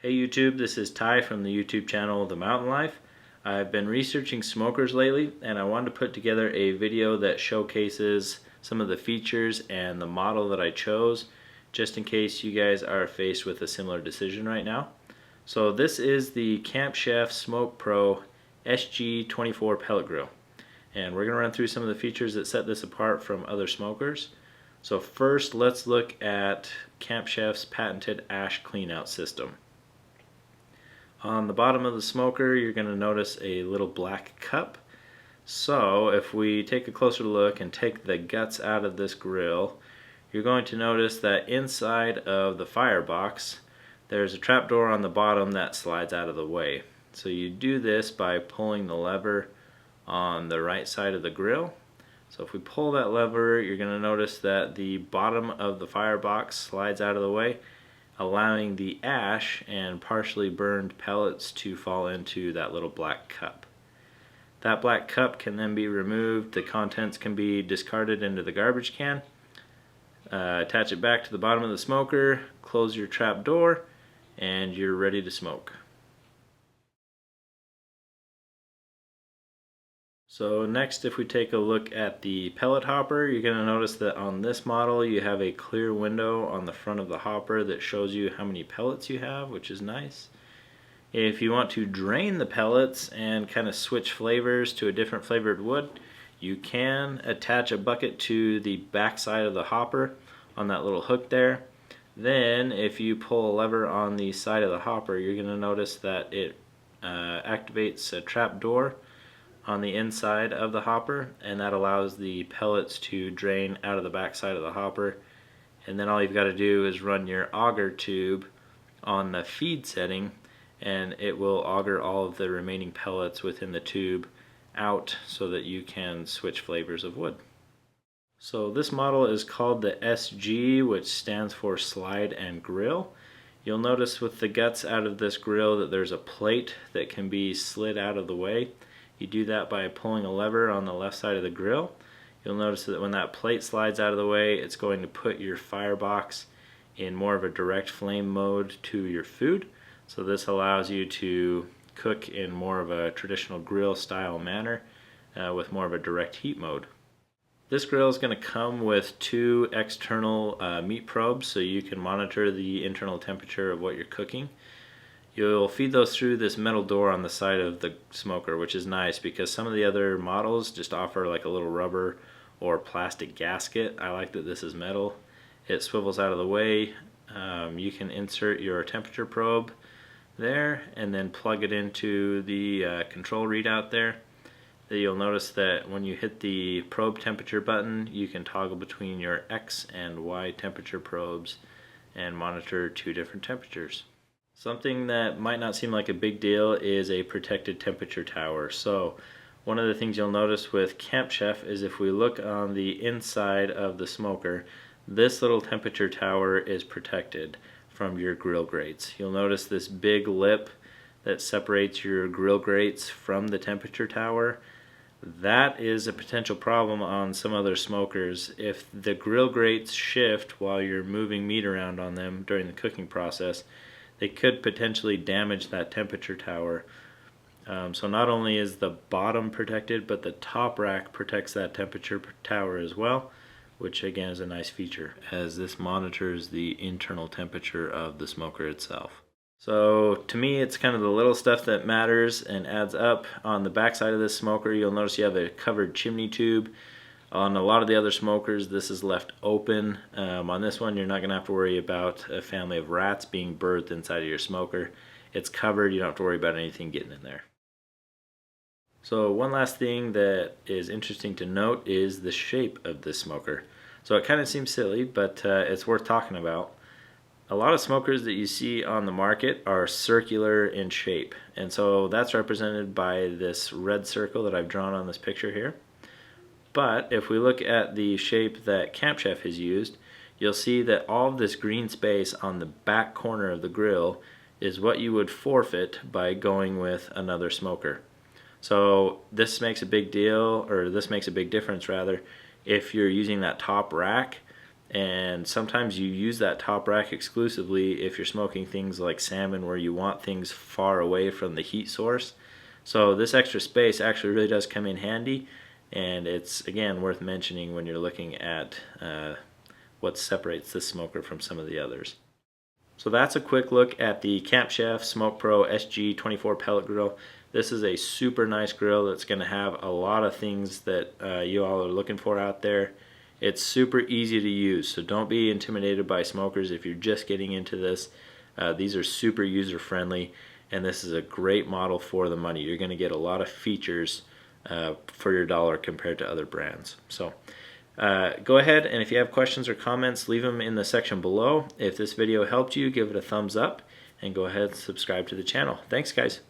Hey YouTube, this is Ty from the YouTube channel The Mountain Life. I've been researching smokers lately and I wanted to put together a video that showcases some of the features and the model that I chose, just in case you guys are faced with a similar decision right now. So this is the CampChef Smokepro SG24 pellet grill, and we're going to run through some of the features that set this apart from other smokers. So first, let's look at CampChef's patented ash cleanout system. On the bottom of the smoker, you're going to notice a little black cup. So if we take a closer look and take the guts out of this grill, you're going to notice that inside of the firebox there's a trap door on the bottom that slides out of the way. So you do this by pulling the lever on the right side of the grill. So if we pull that lever, you're going to notice that the bottom of the firebox slides out of the way, allowing the ash and partially burned pellets to fall into that little black cup. That black cup can then be removed, the contents can be discarded into the garbage can. Attach it back to the bottom of the smoker, close your trap door, and you're ready to smoke. So next, if we take a look at the pellet hopper, you're going to notice that on this model you have a clear window on the front of the hopper that shows you how many pellets you have, which is nice. If you want to drain the pellets and kind of switch flavors to a different flavored wood, you can attach a bucket to the back side of the hopper on that little hook there. Then if you pull a lever on the side of the hopper, you're going to notice that it activates a trap door on the inside of the hopper, and that allows the pellets to drain out of the back side of the hopper. And then all you've got to do is run your auger tube on the feed setting, and it will auger all of the remaining pellets within the tube out so that you can switch flavors of wood. So this model is called the SG, which stands for slide and grill. You'll notice with the guts out of this grill that there's a plate that can be slid out of the way. You do that by pulling a lever on the left side of the grill. You'll notice that when that plate slides out of the way, it's going to put your firebox in more of a direct flame mode to your food. So this allows you to cook in more of a traditional grill style manner with more of a direct heat mode. This grill is going to come with two external meat probes, so you can monitor the internal temperature of what you're cooking. You'll feed those through this metal door on the side of the smoker, which is nice because some of the other models just offer like a little rubber or plastic gasket. I like that this is metal. It swivels out of the way. You can insert your temperature probe there and then plug it into the control readout there. You'll notice that when you hit the probe temperature button, you can toggle between your X and Y temperature probes and monitor two different temperatures. Something that might not seem like a big deal is a protected temperature tower. So one of the things you'll notice with CampChef is if we look on the inside of the smoker, this little temperature tower is protected from your grill grates. You'll notice this big lip that separates your grill grates from the temperature tower. That is a potential problem on some other smokers. If the grill grates shift while you're moving meat around on them during the cooking process, they could potentially damage that temperature tower. So not only is the bottom protected, but the top rack protects that temperature tower as well, which again is a nice feature as this monitors the internal temperature of the smoker itself. So to me, it's kind of the little stuff that matters and adds up. On the back side of this smoker, you'll notice you have a covered chimney tube. On a lot of the other smokers, this is left open. On this one, you're not going to have to worry about a family of rats being birthed inside of your smoker. It's covered, you don't have to worry about anything getting in there. So one last thing that is interesting to note is the shape of this smoker. So it kind of seems silly, but it's worth talking about. A lot of smokers that you see on the market are circular in shape, and so that's represented by this red circle that I've drawn on this picture here. But if we look at the shape that CampChef has used, you'll see that all of this green space on the back corner of the grill is what you would forfeit by going with another smoker. So this makes a big deal, or this makes a big difference rather, if you're using that top rack. and sometimes you use that top rack exclusively if you're smoking things like salmon where you want things far away from the heat source. So this extra space actually really does come in handy, and it's again worth mentioning when you're looking at what separates this smoker from some of the others. So that's a quick look at the CampChef Smokepro SG24 pellet grill. This is a super nice grill that's going to have a lot of things that you all are looking for out there. It's super easy to use, so don't be intimidated by smokers if you're just getting into this. These are super user friendly, and this is a great model for the money. You're going to get a lot of features for your dollar compared to other brands. So go ahead, and if you have questions or comments, leave them in the section below. If this video helped you, give it a thumbs up, and go ahead and subscribe to the channel. Thanks, guys.